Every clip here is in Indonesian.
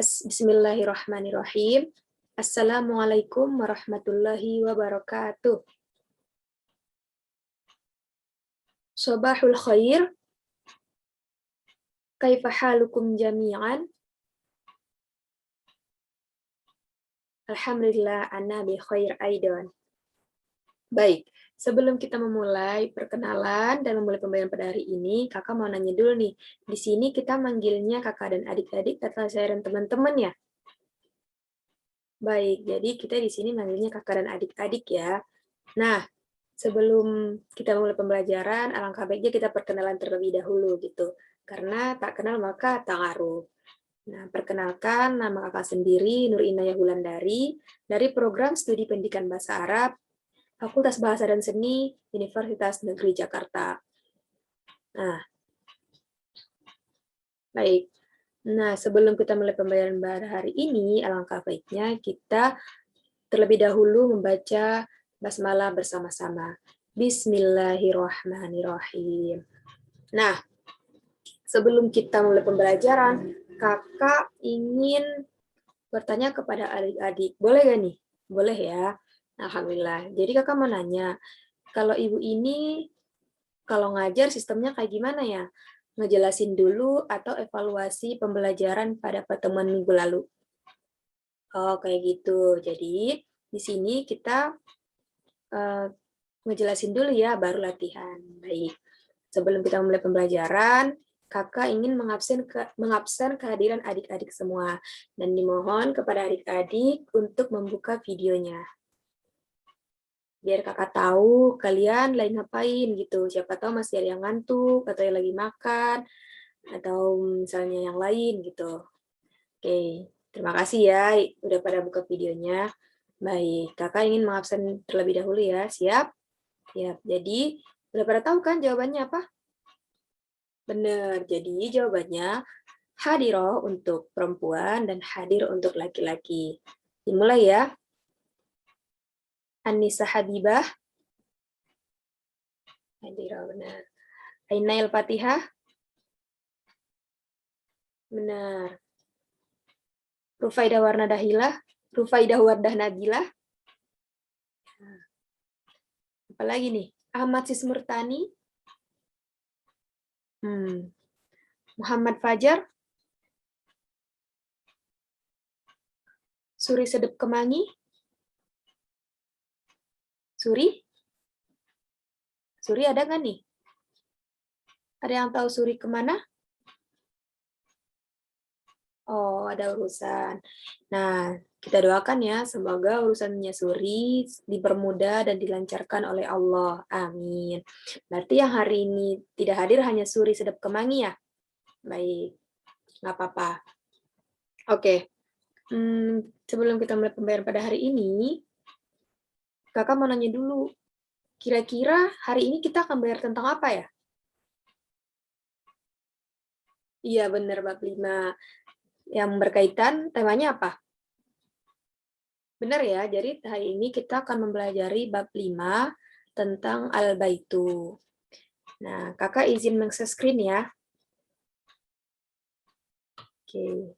Bismillahirrahmanirrahim. Assalamualaikum warahmatullahi wabarakatuh. Sabahul khair. Kaifa halukum jami'an? Alhamdulillah ana bi khair aidan. Baik, sebelum kita memulai perkenalan dan memulai pembelajaran pada hari ini, kakak mau nanya dulu nih. Di sini kita manggilnya kakak dan adik-adik atau saya dan teman-teman ya? Baik, jadi kita di sini manggilnya kakak dan adik-adik ya. Nah, sebelum kita mulai pembelajaran, alangkah baiknya kita perkenalan terlebih dahulu gitu. Karena tak kenal maka tak aruf. Nah, perkenalkan nama kakak sendiri Nur Inayah Wulandari dari program studi pendidikan bahasa Arab Fakultas Bahasa dan Seni Universitas Negeri Jakarta. Nah, baik. Nah, sebelum kita mulai pembelajaran pada hari ini, alangkah baiknya kita terlebih dahulu membaca basmalah bersama-sama. Bismillahirrahmanirrahim. Nah, sebelum kita mulai pembelajaran, kakak ingin bertanya kepada adik-adik. Boleh gak nih? Boleh ya? Alhamdulillah. Jadi kakak mau nanya, kalau ibu ini kalau ngajar sistemnya kayak gimana ya? Ngejelasin dulu atau evaluasi pembelajaran pada pertemuan minggu lalu? Oh, kayak gitu. Jadi, di sini kita ngejelasin dulu ya, baru latihan. Baik. Sebelum kita mulai pembelajaran, kakak ingin mengabsen kehadiran adik-adik semua. Dan dimohon kepada adik-adik untuk membuka videonya. Biar kakak tahu kalian lagi ngapain gitu. Siapa tahu masih ada yang ngantuk, atau yang lagi makan, atau misalnya yang lain gitu. Oke, terima kasih ya udah pada buka videonya. Baik, kakak ingin mengabsen terlebih dahulu ya. Siap? Siap. Jadi, udah pada tahu kan jawabannya apa? Benar, jadi jawabannya hadiroh untuk perempuan dan hadir untuk laki-laki. Dimulai ya. Anissa Habibah. Hadiroh, benar. Ainail Fatihah. Benar. Rufaidah Warna Dahilah. Rufaidah Wardah Nabilah. Apalagi nih? Ahmad Sismurtani. Muhammad Fajar. Suri Sedep Kemangi. Suri? Suri ada nggak nih? Ada yang tahu Suri kemana? Oh, ada urusan. Nah, kita doakan ya, semoga urusannya Suri dipermudah dan dilancarkan oleh Allah. Amin. Berarti yang hari ini tidak hadir hanya Suri Sedep Kemangi ya? Baik, nggak apa-apa. Oke, sebelum kita mulai pembelajaran pada hari ini, kakak mau nanya dulu, kira-kira hari ini kita akan belajar tentang apa ya? Iya, benar, bab 5. Yang berkaitan, temanya apa? Benar ya, jadi hari ini kita akan mempelajari bab 5 tentang al-baitu. Nah, kakak izin meng-share screen ya. Oke.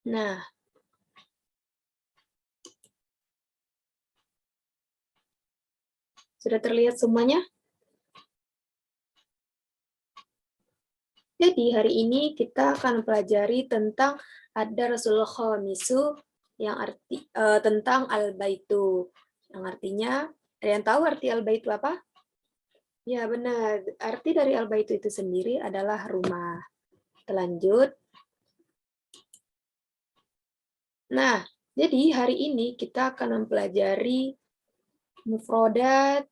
Nah, sudah terlihat semuanya? Jadi hari ini kita akan mempelajari tentang ad-darasul khamisu yang tentang al-baitu. Yang artinya, ada yang tahu arti al-baitu apa? Ya, benar. Arti dari al-baitu itu sendiri adalah rumah. Kita lanjut. Nah, jadi hari ini kita akan mempelajari mufrodat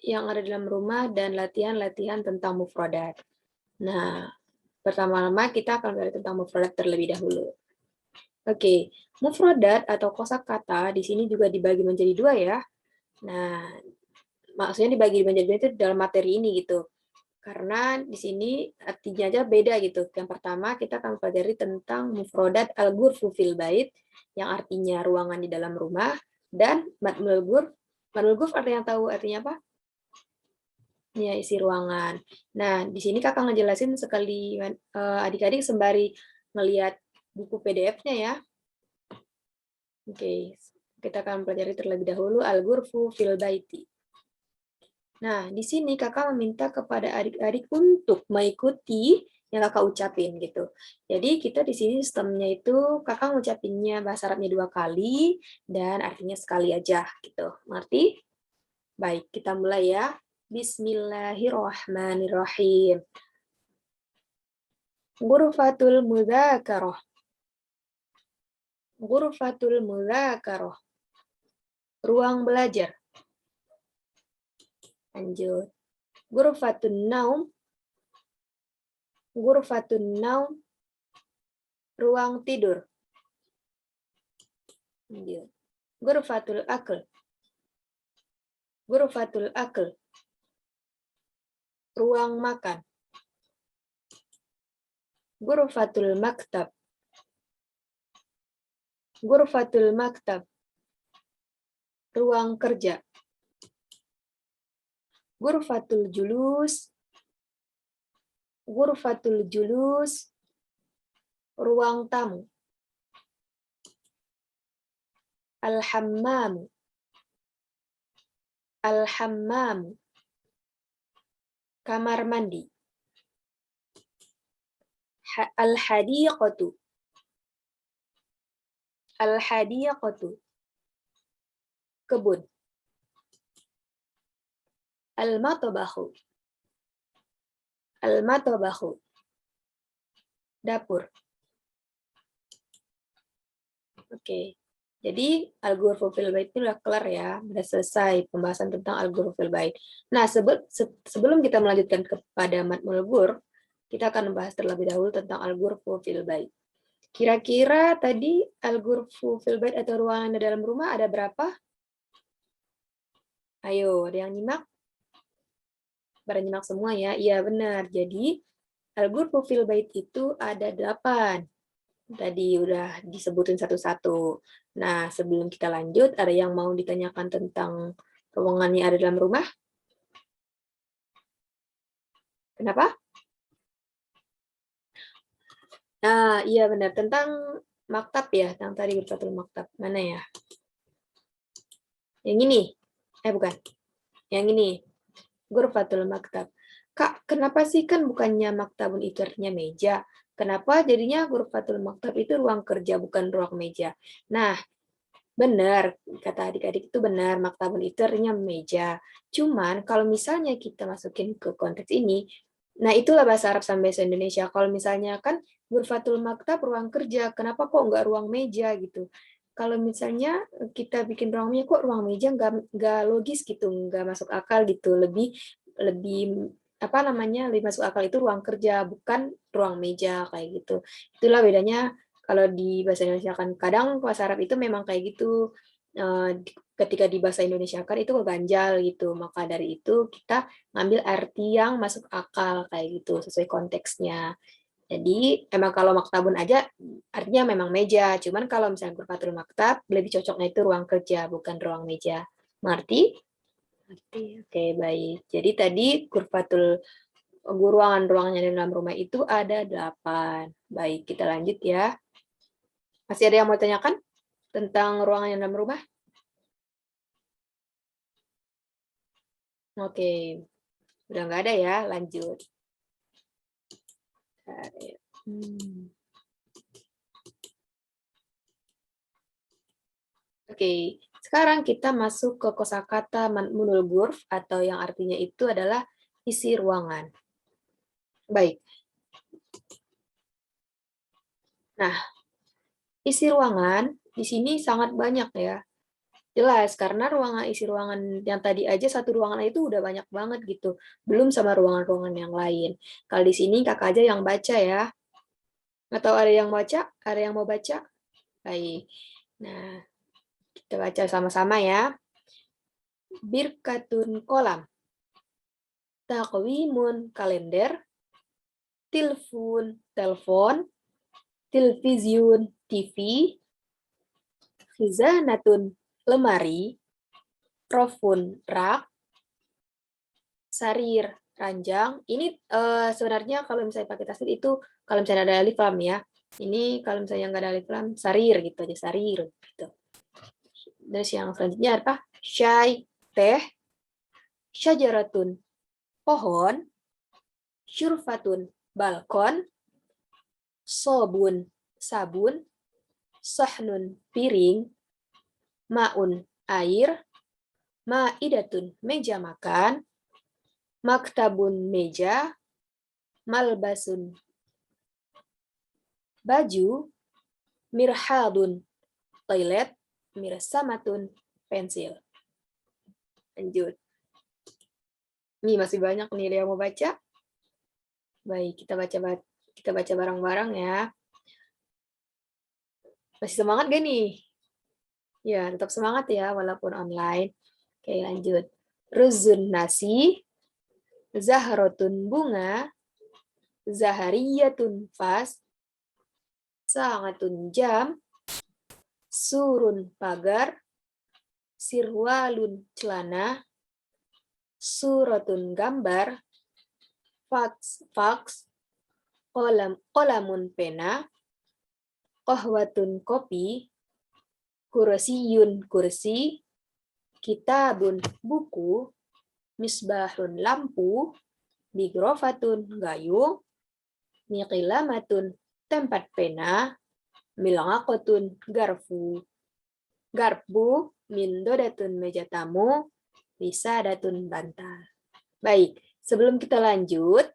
yang ada dalam rumah dan latihan-latihan tentang mufrodat. Nah, pertama-tama kita akan belajar tentang mufrodat terlebih dahulu. Oke, mufrodat atau kosakata di sini juga dibagi menjadi dua ya. Nah, maksudnya dibagi menjadi dua itu dalam materi ini gitu. Karena di sini artinya aja beda gitu. Yang pertama kita akan pelajari tentang mufrodat al-ghurfu fil bait yang artinya ruangan di dalam rumah, dan matmul ghurf Manulguf artinya tahu artinya apa? Ya, isi ruangan. Nah, di sini kakak ngejelasin sekali adik-adik sembari melihat buku PDF-nya ya. Oke, kita akan pelajari terlebih dahulu al-ghurfu fil baiti. Nah, di sini kakak meminta kepada adik-adik untuk mengikuti yang kakak ucapin gitu. Jadi kita di sini sistemnya itu kakak ngucapinnya bahasa Arabnya 2 kali dan artinya sekali aja gitu. Ngerti? Baik, kita mulai ya. Bismillahirrahmanirrahim. Ghurfatul mudzakarah. Ghurfatul mudzakarah. Ruang belajar. Lanjut. Ghurfatun naum. Ghurfatun naum. Ruang tidur. Lanjut. Ghurfatul akl. Ghurfatul akl. Ruang makan. Ghurfatul maktab. Ghurfatul maktab. Ruang kerja. Ghurfatul julus. Ghurfatul julus. Ruang tamu. Al-hammam. Al-hammam. Kamar mandi. Al-hadiqatu. Al-hadiqatu. Kebun. Al-matbakhu. Al-matbakhu. Dapur. Oke. Jadi al-ghurfu fil bait itu udah kelar ya, udah selesai pembahasan tentang al-ghurfu fil bait. Nah, sebelum kita melanjutkan kepada matmul ghurf, kita akan membahas terlebih dahulu tentang al-ghurfu fil bait. Kira-kira tadi al-ghurfu fil bait atau ruangan di dalam rumah ada berapa? Ayo, ada yang nyimak? Pada nyimak semua ya? Iya benar. Jadi al-ghurfu fil bait itu ada 8. Tadi udah disebutin satu-satu. Nah, sebelum kita lanjut, ada yang mau ditanyakan tentang ruangan yang ada dalam rumah? Kenapa? Nah, iya benar. Tentang maktab ya, yang tadi berkata maktab. Mana ya? Yang ini? Bukan. Yang ini. Ghurfatul maktab. Kak, kenapa sih kan bukannya maktabun itu artinya meja? Kenapa jadinya ghurfatul maktab itu ruang kerja, bukan ruang meja? Nah, benar, kata adik-adik itu benar, maktabun itu artinya meja. Cuman kalau misalnya kita masukin ke konteks ini, nah itulah bahasa Arab sama bahasa Indonesia. Kalau misalnya kan ghurfatul maktab ruang kerja, kenapa kok nggak ruang meja gitu? Kalau misalnya kita bikin ruang meja, kok ruang meja nggak logis gitu, nggak masuk akal gitu. Lebih lebih apa namanya lebih masuk akal itu ruang kerja, bukan ruang meja kayak gitu. Itulah bedanya kalau di bahasa Indonesia kan kadang bahasa Arab itu memang kayak gitu, ketika di bahasa Indonesia kan itu keganjal gitu, maka dari itu kita ngambil arti yang masuk akal kayak gitu sesuai konteksnya. Jadi emang kalau maktabun aja artinya memang meja, cuman kalau misalnya ghurfatul maktab lebih cocoknya itu ruang kerja bukan ruang meja. Mengerti? Mengerti. Oke, baik. Jadi tadi ghurfatul ruangan-ruangan yang di dalam rumah itu ada 8. Baik, kita lanjut ya. Masih ada yang mau tanyakan tentang ruangan yang dalam rumah? Oke, udah nggak ada ya, lanjut. Oke, sekarang kita masuk ke kosakata man'ul ghurf atau yang artinya itu adalah isi ruangan. Baik. Nah, isi ruangan di sini sangat banyak ya. Jelas, karena isi ruangan yang tadi aja satu ruangan itu udah banyak banget gitu. Belum sama ruangan-ruangan yang lain. Kalau di sini kakak aja yang baca ya. Atau ada yang baca? Ada yang mau baca? Baik. Nah, kita baca sama-sama ya. Birkatun kolam. Takwimun kalender. Telepon. TV. Khizanatun lemari. rofun, rak, sarir, ranjang. Ini sebenarnya kalau misalnya pakai tasdid itu kalau misalnya ada alif lam ya. Ini kalau misalnya nggak ada alif lam, sarir gitu aja, sarir gitu. Terus yang selanjutnya apa? Syai, teh, syajaratun, pohon, syurfatun, balkon, sobun, sabun, sahnun, piring, maun, air, maidatun, meja makan, maktabun, meja, malbasun, baju, mirhadun, toilet, mirsamatun, pensil. Lanjut. Nih masih banyak nih yang mau baca. Baik, kita baca bareng-bareng ya. Masih semangat gak nih? Ya, tetap semangat ya walaupun online. Oke, lanjut. Ruzun nasi, zahrotun bunga, zahariyatun vas, sangatun jam, surun pagar, sirwalun celana, suratun gambar, fax, kolamun pena, qahwatun kopi, kursiyun kursi, kitabun buku, misbahun lampu, migrofatun gayung, miqilamatun tempat pena, milangakotun garpu, mindodatun meja tamu, wisadatun bantal. Baik, sebelum kita lanjut,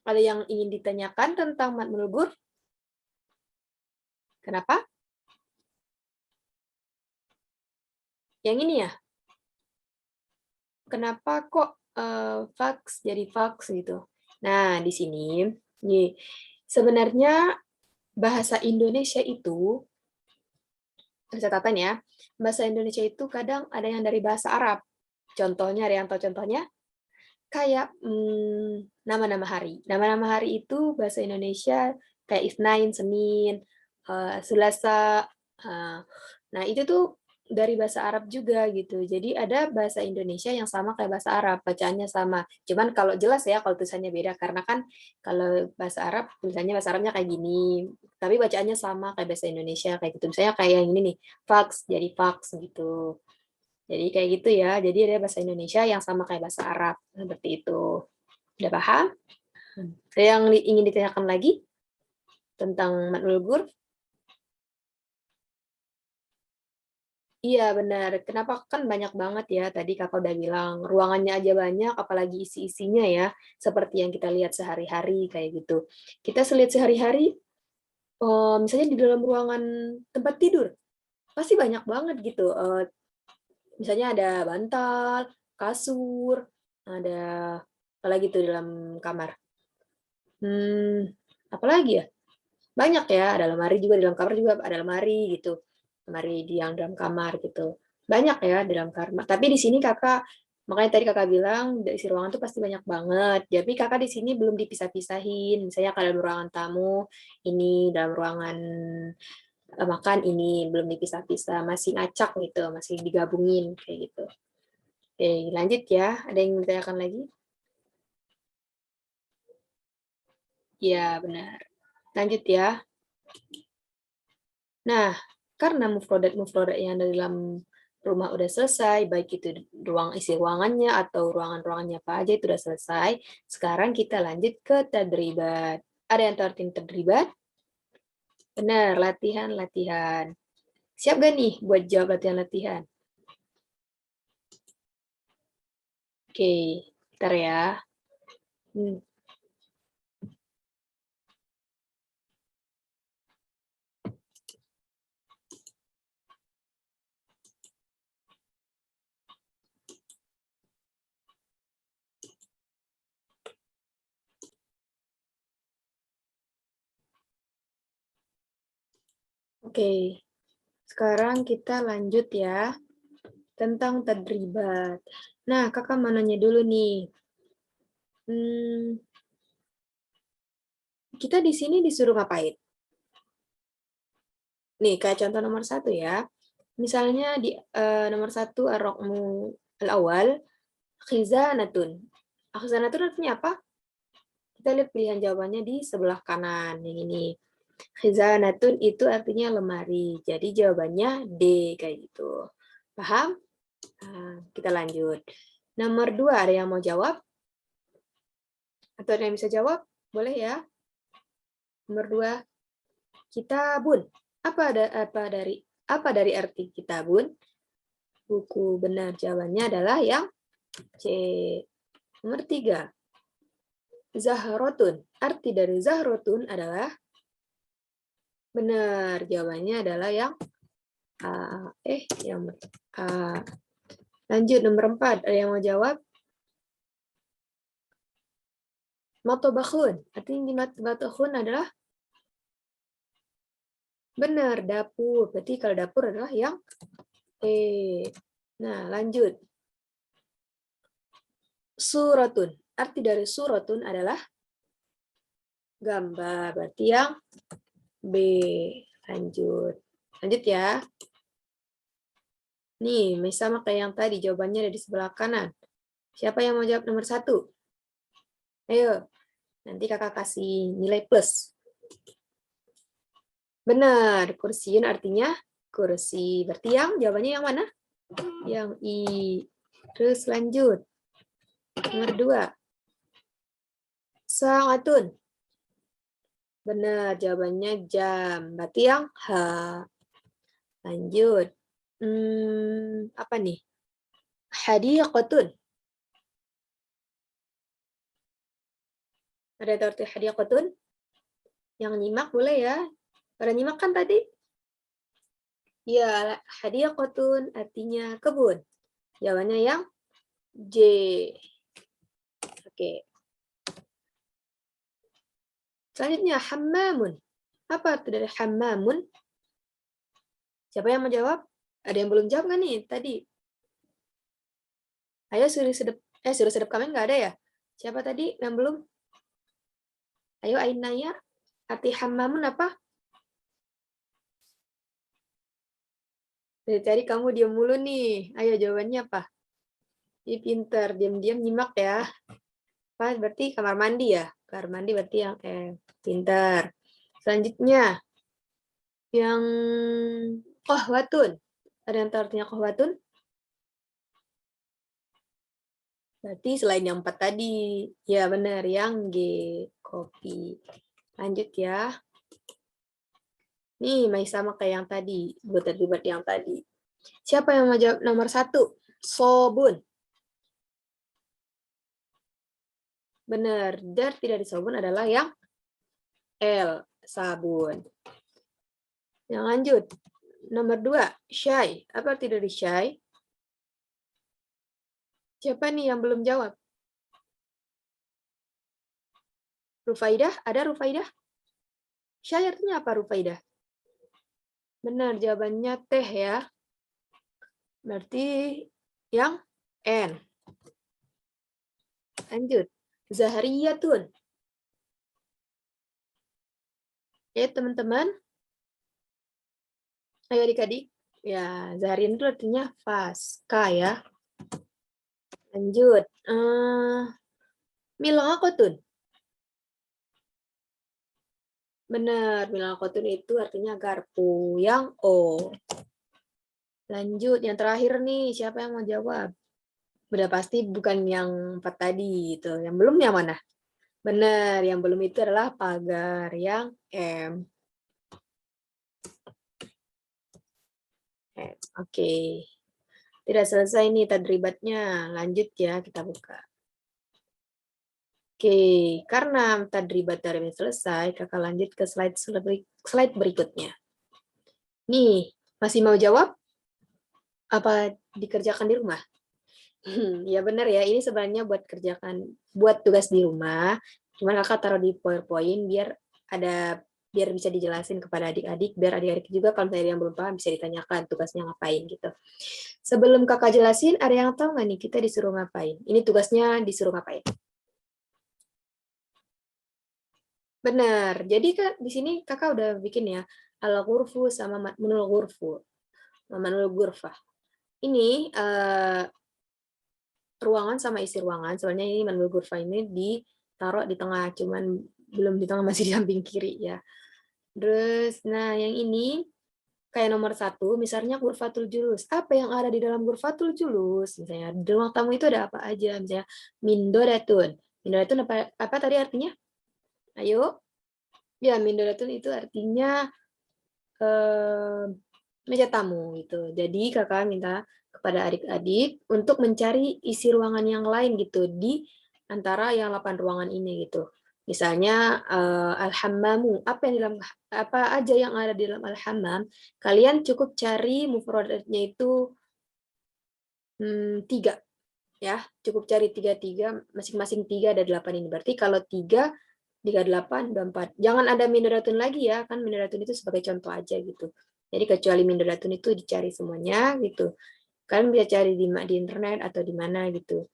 ada yang ingin ditanyakan tentang Matmul Ghurf? Kenapa? Yang ini ya? Kenapa kok fax jadi fax gitu? Nah, di sini nih sebenarnya bahasa Indonesia itu catatan ya. Bahasa Indonesia itu kadang ada yang dari bahasa Arab. Contohnya, ada yang tahu contohnya? Kayak nama-nama hari. Nama-nama hari itu bahasa Indonesia kayak Isnain, Senin, Selasa. Nah, itu tuh dari bahasa Arab juga gitu. Jadi ada bahasa Indonesia yang sama kayak bahasa Arab, bacaannya sama. Cuman kalau jelas ya kalau tulisannya beda karena kan kalau bahasa Arab tulisannya bahasa Arabnya kayak gini, tapi bacaannya sama kayak bahasa Indonesia kayak gitu. Misalnya kayak yang ini nih, fax jadi fax gitu. Jadi kayak gitu ya. Jadi ada bahasa Indonesia yang sama kayak bahasa Arab seperti itu. Udah paham? Ada yang ingin ditanyakan lagi tentang Matmul Ghurf? Iya benar. Kenapa kan banyak banget ya? Tadi kakak udah bilang ruangannya aja banyak, apalagi isi-isinya ya, seperti yang kita lihat sehari-hari kayak gitu. Kita lihat sehari-hari, misalnya di dalam ruangan tempat tidur, pasti banyak banget gitu. Misalnya ada bantal, kasur, ada apa lagi tuh dalam kamar. Apalagi ya? Banyak ya, ada lemari juga, di dalam kamar juga ada lemari gitu. Lemari di yang dalam kamar gitu. Banyak ya di dalam kamar. Tapi di sini kakak, makanya tadi kakak bilang isi ruangan tuh pasti banyak banget. Jadi kakak di sini belum dipisah-pisahin. Misalnya kalau dalam ruangan tamu, ini dalam ruangan makan ini belum dipisah-pisah, masih ngacak gitu, masih digabungin kayak gitu. Oke, lanjut ya. Ada yang ditanyakan lagi? Ya, benar. Lanjut ya. Nah, karena mufrodat yang ada dalam rumah udah selesai, baik itu ruang isi ruangannya atau ruangan-ruangannya apa aja itu udah selesai. Sekarang kita lanjut ke tadribat. Ada yang tahu arti tadribat? Benar, latihan-latihan. Siap gak nih buat jawab latihan-latihan? Oke, bentar ya. Oke, sekarang kita lanjut ya tentang tadribat. Nah, kakak mau nanya dulu nih. Kita di sini disuruh ngapain? Nih, kayak contoh nomor 1 ya. Misalnya di nomor 1 arokmu Al-awwal, khizanatun. Khizanatun artinya apa? Kita lihat pilihan jawabannya di sebelah kanan, yang ini. Khizanatun itu artinya lemari. Jadi jawabannya D, kayak gitu. Paham? Nah, kita lanjut. Nomor 2, ada yang mau jawab? Atau ada yang bisa jawab? Boleh ya. Nomor 2, kitabun. Apa dari arti kitabun? Buku. Benar, jawabannya adalah yang C. Nomor 3, zahrotun. Arti dari zahrotun adalah benar, jawabannya adalah yang A. Yang A. Lanjut, nomor 4. Ada yang mau jawab? Matobakhun. Artinya matobakhun adalah benar, dapur. Berarti kalau dapur adalah yang E. Nah, lanjut. Suratun. Arti dari suratun adalah gambar. Berarti yang B. Lanjut. Lanjut ya. Nih, sama kayak yang tadi. Jawabannya ada di sebelah kanan. Siapa yang mau jawab nomor 1? Ayo. Nanti kakak kasih nilai plus. Benar. Kursiun artinya kursi. Berarti yang jawabannya yang mana? Yang I. Terus lanjut. Nomor 2. Saatun. Benar, jawabannya jam. Berarti yang H. Lanjut. Apa nih? Hadiqatun. Ada arti hadiqatun? Yang nyimak boleh ya. Pada nyimak kan tadi? Ya, hadiqatun artinya kebun. Jawabannya yang J. Oke. Selanjutnya, hammamun. Apa arti dari hammamun? Siapa yang mau jawab? Ada yang belum jawab nggak nih tadi? Ayo suruh sedep kalian nggak ada ya? Siapa tadi yang belum? Ayo Ainaya. Arti hammamun apa? Dari tadi kamu diam mulu nih. Ayo jawabannya apa? Ini pinter, diam-diam nyimak ya. Apa? Berarti kamar mandi ya? Kamar mandi berarti yang pinter. Selanjutnya, yang kohwatun. Ada yang tahu artinya kohwatun? Berarti selain yang 4 tadi. Ya benar, yang G. Kopi. Lanjut ya. Nih, masih sama kayak yang tadi. Buat terlibat yang tadi. Siapa yang mau jawab nomor 1? Sobun. Benar. Dan tidak di sobun adalah yang L. Sabun. Yang lanjut. Nomor 2. Syai. Apa arti dari syai? Siapa nih yang belum jawab? Rufaidah? Ada Rufaidah? Syai artinya apa Rufaidah? Benar, jawabannya teh ya. Berarti yang N. Lanjut. Zahriyatun. Ya, teman-teman. Ayo adik-adik. Ya, Zahriyatun itu artinya pasca ya. Lanjut. Milakotun. Benar, milakotun itu artinya garpu. Yang O. Lanjut, yang terakhir nih. Siapa yang mau jawab? Udah pasti bukan yang 4 tadi. Gitu. Yang belum yang mana? Benar, yang belum itu adalah pagar. Yang M. Oke. Tidak selesai nih tadribatnya. Lanjut ya, kita buka. Oke, karena tadribat dari selesai, kakak lanjut ke slide berikutnya. Nih, masih mau jawab? Apa dikerjakan di rumah? Ya benar ya, ini sebenarnya buat tugas di rumah. Cuman kakak taruh di PowerPoint biar bisa dijelasin kepada adik-adik, biar adik-adik juga kalau misalnya yang belum paham bisa ditanyakan tugasnya ngapain gitu. Sebelum kakak jelasin, ada yang tahu nggak nih kita disuruh ngapain? Ini tugasnya disuruh ngapain? Benar. Jadi kan di sini kakak udah bikin ya al-ghurfu sama matnul ghurfu. Matnul ghurfah. Ini ruangan sama isi ruangan. Soalnya ini manual ghurfa ini ditaruh di tengah, cuman belum di tengah, masih di samping kiri ya. Terus, nah yang ini kayak nomor 1, misalnya ghurfatul julus. Apa yang ada di dalam ghurfatul julus? Misalnya di ruang tamu itu ada apa aja? Misalnya mindodatun. Mindodatun apa tadi artinya? Ayo. Ya, mindodatun itu artinya meja tamu gitu. Jadi kakak minta kepada adik-adik untuk mencari isi ruangan yang lain gitu di antara yang 8 ruangan ini gitu. Misalnya al-hammamu, apa aja yang ada di dalam al-hammam, kalian cukup cari mufradatnya itu 3 ya, cukup cari 3 masing-masing 3 ada 8 ini. Berarti kalau 3 8 udah 4. Jangan ada mindodatun lagi ya, kan mindodatun itu sebagai contoh aja gitu. Jadi kecuali mindodatun itu dicari semuanya gitu. Kalian bisa cari di internet atau di mana gitu.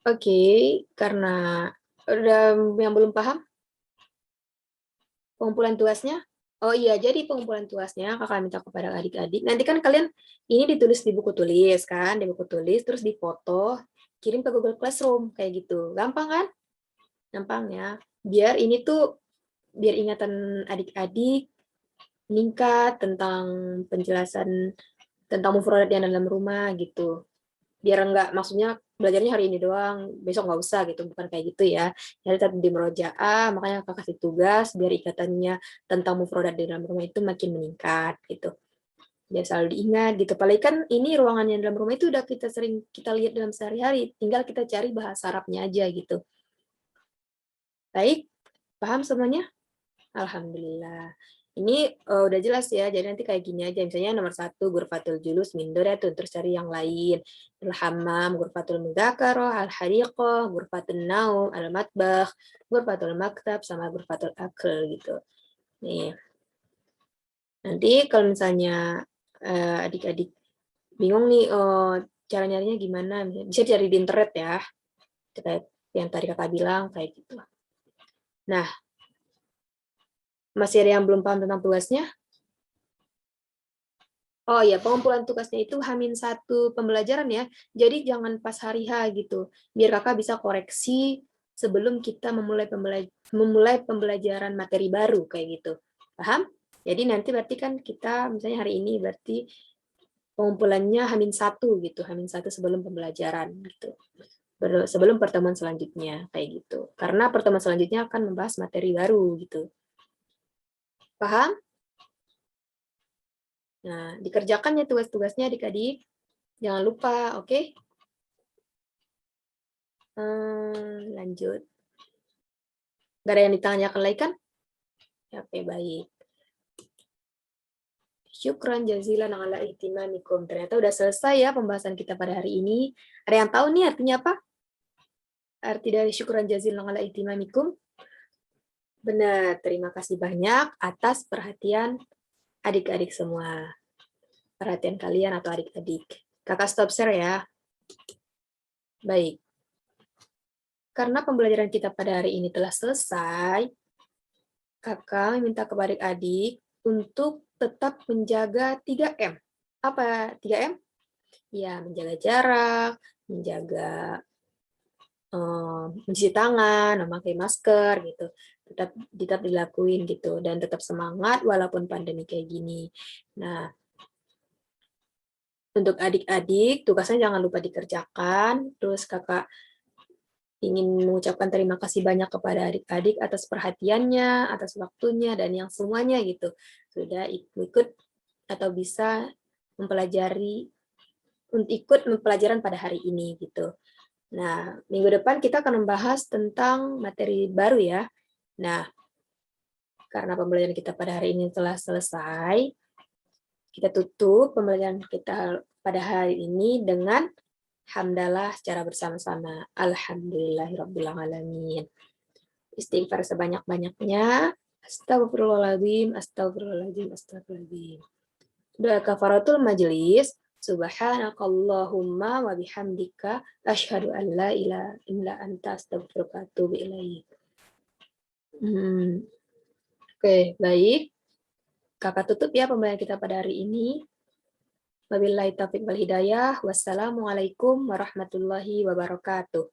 Oke, karena udah yang belum paham pengumpulan tugasnya. Oh iya, jadi pengumpulan tugasnya kakak minta kepada adik-adik. Nanti kan kalian ini ditulis di buku tulis kan, di buku tulis terus dipoto, kirim ke Google Classroom kayak gitu. Gampang kan? Gampang ya. Biar ingatan adik-adik meningkat tentang penjelasan tentang mufradat yang dalam rumah gitu. Biar enggak, maksudnya belajarnya hari ini doang, besok nggak usah gitu, bukan kayak gitu ya. Jadi tetap di merojaah, makanya kakak kasih tugas biar ikatannya tentang mufradat di dalam rumah itu makin meningkat gitu. Biar selalu diingat gitu. Paling kan ini ruangan yang dalam rumah itu udah kita sering kita lihat dalam sehari-hari, tinggal kita cari bahasa Arabnya aja gitu. Baik, paham semuanya? Alhamdulillah. Ini udah jelas ya, jadi nanti kayak gini aja. Misalnya nomor 1, ghurfatul julus, mindoratun, terus cari yang lain. Al-hammam, ghurfatul mudzakarah, al-hariqah, ghurfatul naum, al-matbakh, ghurfatul maktab, sama ghurfatul akl gitu. Nih, nanti kalau misalnya adik-adik bingung nih, cara nyarinya gimana, bisa cari di internet ya. Kayak yang tadi kakak bilang, kayak gitu. Nah, masih ada yang belum paham tentang tugasnya? Oh iya, pengumpulan tugasnya itu H-1 pembelajaran ya. Jadi jangan pas hari H gitu. Biar kakak bisa koreksi sebelum kita memulai pembelajaran materi baru kayak gitu. Paham? Jadi nanti berarti kan kita misalnya hari ini berarti pengumpulannya H-1 gitu. H-1 sebelum pembelajaran gitu. Sebelum pertemuan selanjutnya kayak gitu. Karena pertemuan selanjutnya akan membahas materi baru gitu. Paham? Nah, dikerjakan ya tugas-tugasnya adik-adik. Jangan lupa, oke? Okay? Lanjut. Gak ada yang ditanyakan lagi kan? Oke, baik. Syukran jazilan ala ihtimamikum. Ternyata udah selesai ya pembahasan kita pada hari ini. Ada yang tahu nih artinya apa? Arti dari syukran jazilan ala ihtimamikum? Benar, terima kasih banyak atas perhatian adik-adik semua. Perhatian kalian atau adik-adik. Kakak stop share ya. Baik. Karena pembelajaran kita pada hari ini telah selesai, kakak meminta kepada adik untuk tetap menjaga 3M. Apa 3M? Ya, menjaga jarak, menjaga mencuci tangan, memakai masker gitu. Tetap dilakuin gitu dan tetap semangat walaupun pandemi kayak gini. Nah, untuk adik-adik tugasnya jangan lupa dikerjakan. Terus kakak ingin mengucapkan terima kasih banyak kepada adik-adik atas perhatiannya, atas waktunya, dan yang semuanya gitu. Sudah ikut atau bisa mempelajari, untuk ikut pembelajaran pada hari ini gitu. Nah, minggu depan kita akan membahas tentang materi baru ya. Nah, karena pembelajaran kita pada hari ini telah selesai, kita tutup pembelajaran kita pada hari ini dengan hamdalah secara bersama-sama. Alhamdulillahirrabbilalamin. Istighfar sebanyak-banyaknya. Astagfirullahaladzim, astagfirullahaladzim, astagfirullahaladzim. Doa kafaratul majelis. Subhanakallahumma wa bihamdika asyhadu an la ilaha illa anta astaghfiruka wa atubu ilaik. Oke, baik. Kakak tutup ya pembelajaran kita pada hari ini. Wabillahi taufiq wal hidayah. Wassalamualaikum warahmatullahi wabarakatuh.